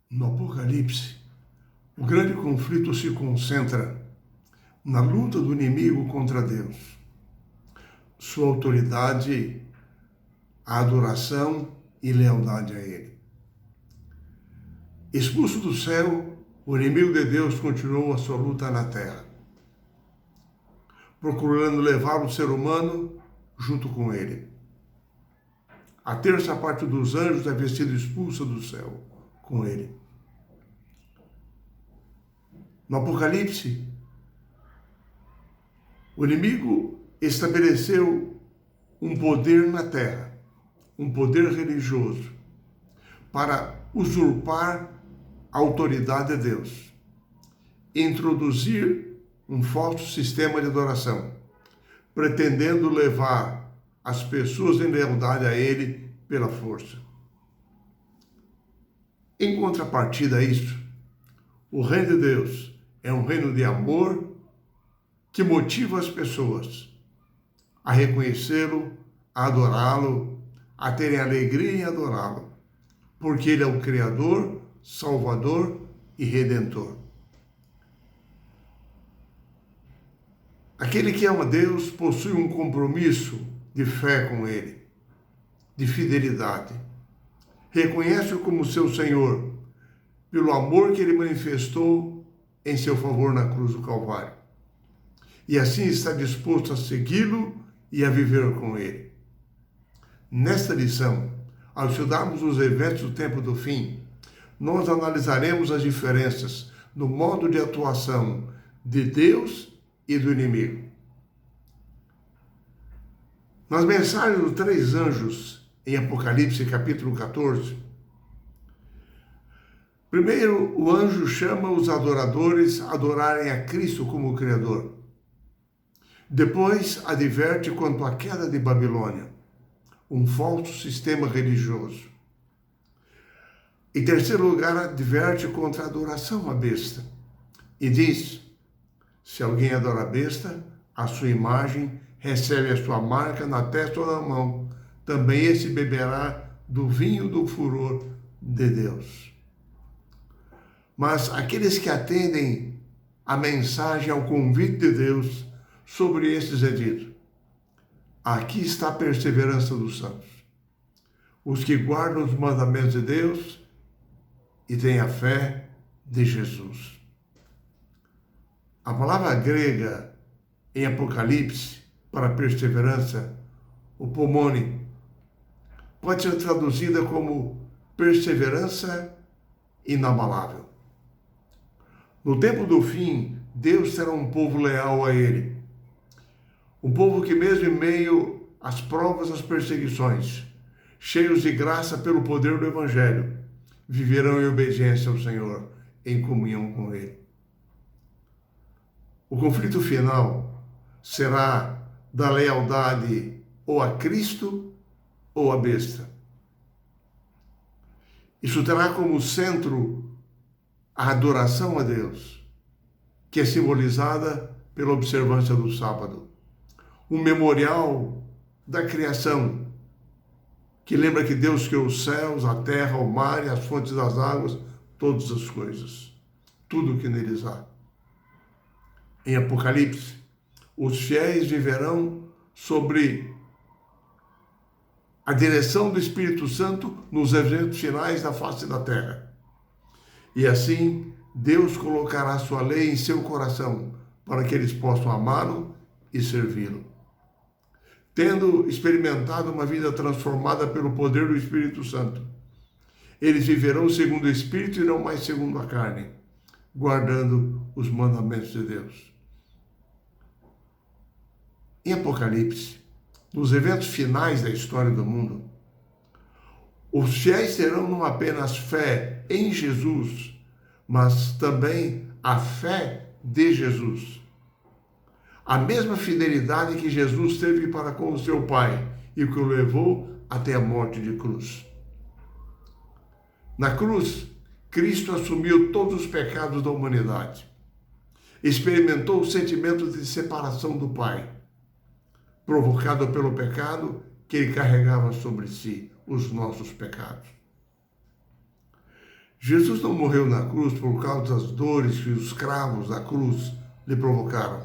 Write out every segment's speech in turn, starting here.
No Apocalipse, o grande conflito se concentra na luta do inimigo contra Deus, sua autoridade, a adoração e lealdade a Ele. Expulso do céu, o inimigo de Deus continuou a sua luta na terra, procurando levar o ser humano junto com ele. A terça parte dos anjos havia sido expulsa do céu com ele. No Apocalipse, o inimigo estabeleceu um poder na terra, um poder religioso, para usurpar a autoridade de Deus, introduzir um falso sistema de adoração, pretendendo levar as pessoas em lealdade a ele pela força. Em contrapartida a isso, o reino de Deus é um reino de amor que motiva as pessoas a reconhecê-lo, a adorá-lo, a terem alegria em adorá-lo, porque ele é o Criador, Salvador e Redentor. Aquele que ama Deus possui um compromisso de fé com Ele, de fidelidade. Reconhece-o como seu Senhor, pelo amor que Ele manifestou em seu favor na cruz do Calvário. E assim está disposto a segui-lo e a viver com Ele. Nesta lição, ao estudarmos os eventos do tempo do fim, nós analisaremos as diferenças no modo de atuação de Deus e do inimigo. Nas mensagens dos 3 anjos, em Apocalipse capítulo 14, primeiro o anjo chama os adoradores a adorarem a Cristo como Criador. Depois adverte quanto à queda de Babilônia, um falso sistema religioso. Em terceiro lugar, adverte contra a adoração à besta e diz: se alguém adora a besta, a sua imagem, recebe a sua marca na testa ou na mão, também esse beberá do vinho do furor de Deus. Mas aqueles que atendem à mensagem, ao convite de Deus, sobre estes é dito: aqui está a perseverança dos santos, os que guardam os mandamentos de Deus e têm a fé de Jesus. A palavra grega em Apocalipse para perseverança, o pomone, pode ser traduzida como perseverança inabalável. No tempo do fim, Deus terá um povo leal a Ele. Um povo que, mesmo em meio às provas, às perseguições, cheios de graça pelo poder do Evangelho, viverão em obediência ao Senhor, em comunhão com Ele. O conflito final será da lealdade ou a Cristo ou a besta. Isso terá como centro a adoração a Deus, que é simbolizada pela observância do sábado. Um memorial da criação, que lembra que Deus criou os céus, a terra, o mar e as fontes das águas, todas as coisas, tudo o que neles há. Em Apocalipse, os fiéis viverão sobre a direção do Espírito Santo nos eventos finais da face da terra. E assim, Deus colocará a sua lei em seu coração, para que eles possam amá-lo e servi-lo. Tendo experimentado uma vida transformada pelo poder do Espírito Santo, eles viverão segundo o Espírito e não mais segundo a carne, guardando os mandamentos de Deus. Em Apocalipse, nos eventos finais da história do mundo, os fiéis terão não apenas fé em Jesus, mas também a fé de Jesus. A mesma fidelidade que Jesus teve para com o seu Pai e que o levou até a morte de cruz. Na cruz, Cristo assumiu todos os pecados da humanidade. Experimentou o sentimento de separação do Pai, provocado pelo pecado que ele carregava sobre si, os nossos pecados. Jesus não morreu na cruz por causa das dores que os cravos da cruz lhe provocaram,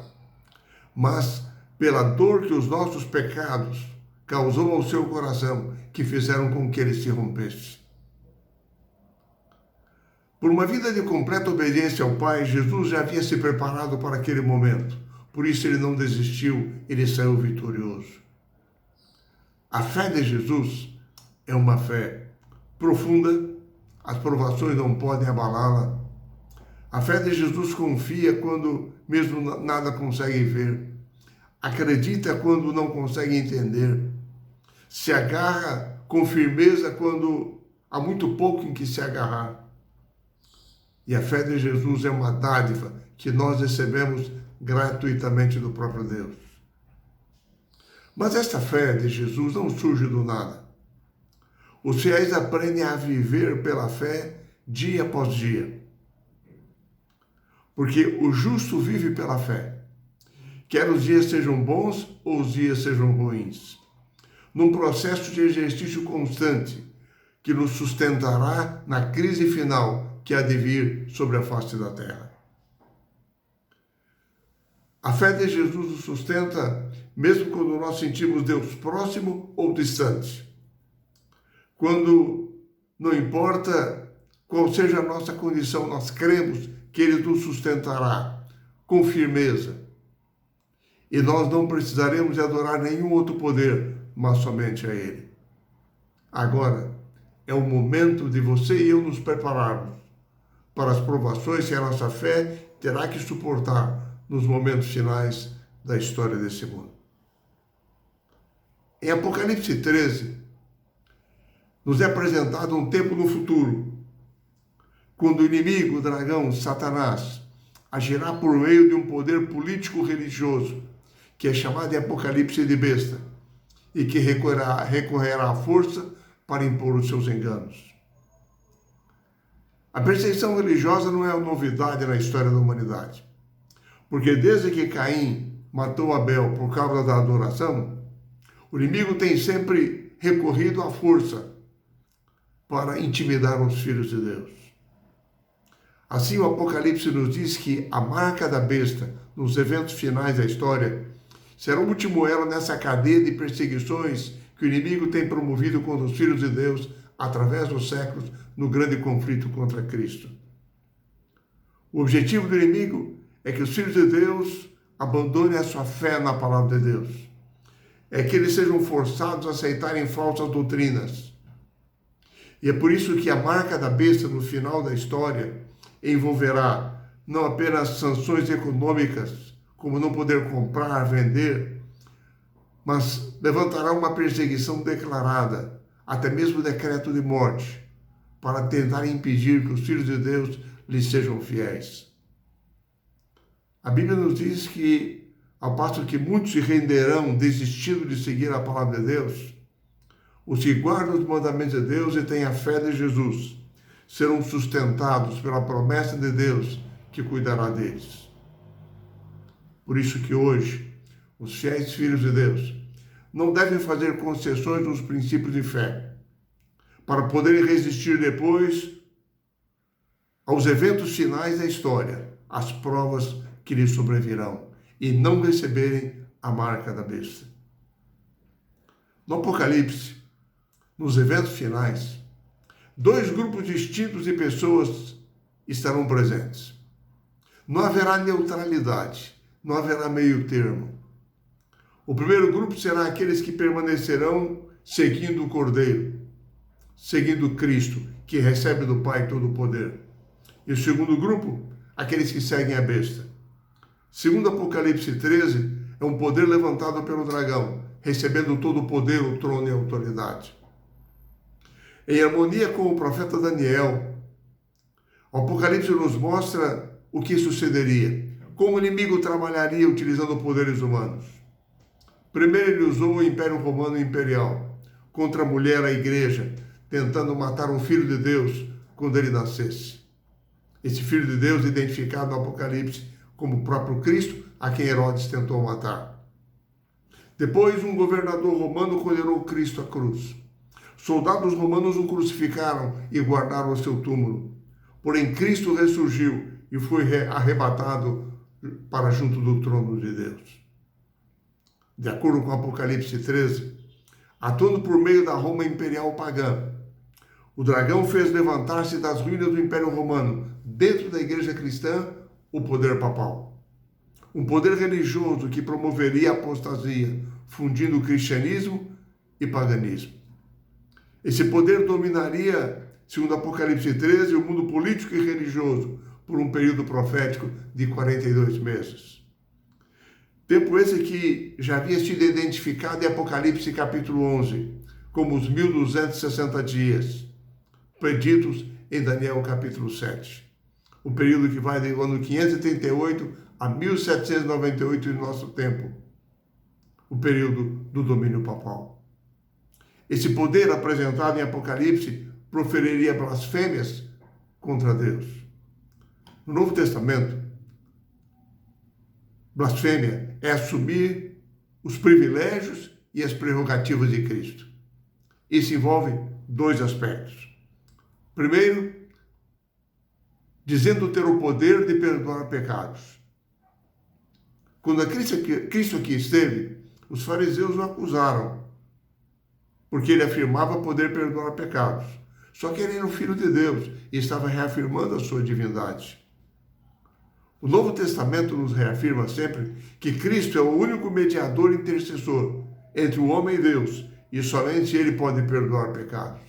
mas pela dor que os nossos pecados causou ao seu coração, que fizeram com que ele se rompesse. Por uma vida de completa obediência ao Pai, Jesus já havia se preparado para aquele momento. Por isso ele não desistiu, ele saiu vitorioso. A fé de Jesus é uma fé profunda, as provações não podem abalá-la. A fé de Jesus confia quando mesmo nada consegue ver. Acredita quando não consegue entender. Se agarra com firmeza quando há muito pouco em que se agarrar. E a fé de Jesus é uma dádiva que nós recebemos gratuitamente do próprio Deus. Mas esta fé de Jesus não surge do nada. Os fiéis aprendem a viver pela fé dia após dia. Porque o justo vive pela fé. Quer os dias sejam bons ou os dias sejam ruins. Num processo de exercício constante que nos sustentará na crise final que há de vir sobre a face da terra. A fé de Jesus nos sustenta mesmo quando nós sentimos Deus próximo ou distante. Quando não importa qual seja a nossa condição, nós cremos que Ele nos sustentará com firmeza. E nós não precisaremos de adorar nenhum outro poder, mas somente a Ele. Agora é o momento de você e eu nos prepararmos para as provações que a nossa fé terá que suportar nos momentos finais da história desse mundo. Em Apocalipse 13, nos é apresentado um tempo no futuro, quando o inimigo, o dragão, Satanás, agirá por meio de um poder político-religioso, que é chamado de Apocalipse de besta, e que recorrerá à força para impor os seus enganos. A perseguição religiosa não é uma novidade na história da humanidade, porque desde que Caim matou Abel por causa da adoração, o inimigo tem sempre recorrido à força para intimidar os filhos de Deus. Assim, o Apocalipse nos diz que a marca da besta nos eventos finais da história será o último elo nessa cadeia de perseguições que o inimigo tem promovido contra os filhos de Deus através dos séculos no grande conflito contra Cristo. O objetivo do inimigo é que os filhos de Deus abandonem a sua fé na palavra de Deus. É que eles sejam forçados a aceitarem falsas doutrinas. E é por isso que a marca da besta no final da história envolverá não apenas sanções econômicas, como não poder comprar, vender, mas levantará uma perseguição declarada, até mesmo decreto de morte, para tentar impedir que os filhos de Deus lhes sejam fiéis. A Bíblia nos diz que, ao passo que muitos se renderão desistindo de seguir a palavra de Deus, os que guardam os mandamentos de Deus e têm a fé de Jesus serão sustentados pela promessa de Deus que cuidará deles. Por isso que hoje, os fiéis filhos de Deus não devem fazer concessões nos princípios de fé, para poderem resistir depois aos eventos finais da história, às provas que lhes sobrevirão, e não receberem a marca da besta. No Apocalipse, nos eventos finais, dois grupos distintos de pessoas estarão presentes. Não haverá neutralidade, não haverá meio termo. O primeiro grupo será aqueles que permanecerão seguindo o Cordeiro, seguindo Cristo, que recebe do Pai todo o poder. E o segundo grupo, aqueles que seguem a besta. Segundo Apocalipse 13, é um poder levantado pelo dragão, recebendo todo o poder, o trono e a autoridade. Em harmonia com o profeta Daniel, o Apocalipse nos mostra o que sucederia, como o inimigo trabalharia utilizando poderes humanos. Primeiro ele usou o Império Romano Imperial contra a mulher, a igreja, tentando matar um filho de Deus quando ele nascesse. Esse filho de Deus identificado no Apocalipse como o próprio Cristo, a quem Herodes tentou matar. Depois, um governador romano condenou Cristo à cruz. Soldados romanos o crucificaram e guardaram o seu túmulo. porém Cristo ressurgiu e foi arrebatado para junto do trono de Deus. De acordo com Apocalipse 13, atuando por meio da Roma imperial pagã, o dragão fez levantar-se das ruínas do Império Romano, dentro da igreja cristã, o poder papal. Um poder religioso que promoveria a apostasia, fundindo o cristianismo e paganismo. Esse poder dominaria, segundo Apocalipse 13, o mundo político e religioso por um período profético de 42 meses. Tempo esse que já havia sido identificado em Apocalipse capítulo 11, como os 1260 dias, preditos em Daniel capítulo 7. O período que vai do ano 538 a 1798 em nosso tempo. O período do domínio papal. Esse poder apresentado em Apocalipse proferiria blasfêmias contra Deus. No Novo Testamento, blasfêmia é assumir os privilégios e as prerrogativas de Cristo. Isso envolve dois aspectos. Primeiro, dizendo ter o poder de perdoar pecados. Quando Cristo aqui esteve, os fariseus o acusaram, porque ele afirmava poder perdoar pecados. Só que ele era o Filho de Deus e estava reafirmando a sua divindade. O Novo Testamento nos reafirma sempre que Cristo é o único mediador intercessor entre o homem e Deus, e somente ele pode perdoar pecados.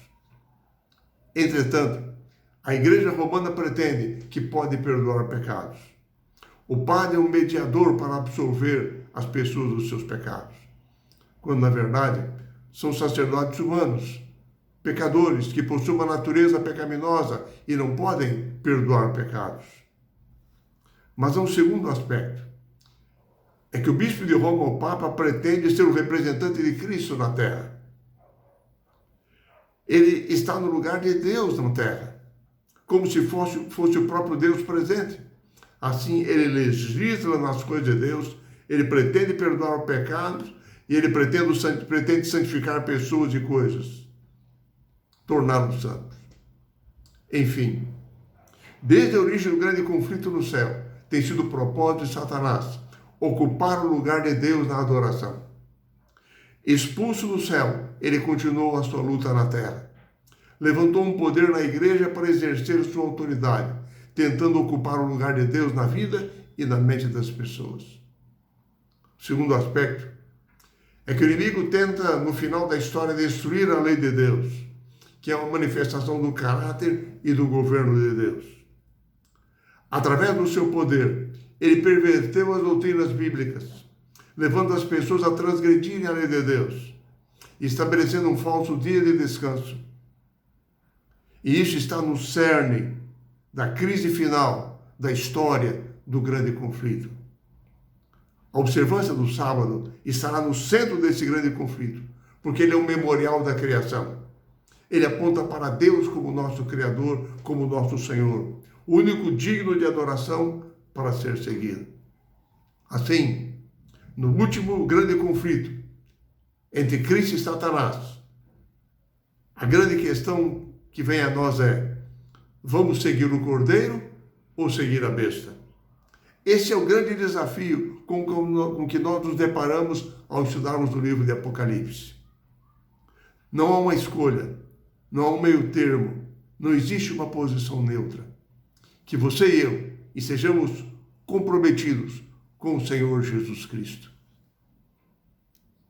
Entretanto, a Igreja Romana pretende que pode perdoar pecados. O Padre é um mediador para absolver as pessoas dos seus pecados, quando, na verdade, são sacerdotes humanos, pecadores, que possuem uma natureza pecaminosa e não podem perdoar pecados. Mas há um segundo aspecto. É que o bispo de Roma, o Papa, pretende ser o representante de Cristo na Terra. Ele está no lugar de Deus na Terra, como se fosse o próprio Deus presente. Assim, ele legisla nas coisas de Deus, ele pretende perdoar pecados e ele pretende santificar pessoas e coisas, torná-los santos. Enfim, desde a origem do grande conflito no céu, tem sido o propósito de Satanás ocupar o lugar de Deus na adoração. Expulso do céu, ele continuou a sua luta na terra. Levantou um poder na igreja para exercer sua autoridade, tentando ocupar o lugar de Deus na vida e na mente das pessoas. O segundo aspecto é que o inimigo tenta, no final da história, destruir a lei de Deus, que é uma manifestação do caráter e do governo de Deus. Através do seu poder, ele perverteu as doutrinas bíblicas, levando as pessoas a transgredirem a lei de Deus, estabelecendo um falso dia de descanso. E isso está no cerne da crise final da história do grande conflito. A observância do sábado estará no centro desse grande conflito, porque ele é um memorial da criação. Ele aponta para Deus como nosso Criador, como nosso Senhor, o único digno de adoração para ser seguido. Assim, no último grande conflito entre Cristo e Satanás, a grande questão que vem a nós é: vamos seguir o Cordeiro ou seguir a besta? Esse é o grande desafio com que nós nos deparamos ao estudarmos o livro de Apocalipse. Não há uma escolha, não há um meio termo, não existe uma posição neutra. Que você e eu sejamos comprometidos com o Senhor Jesus Cristo.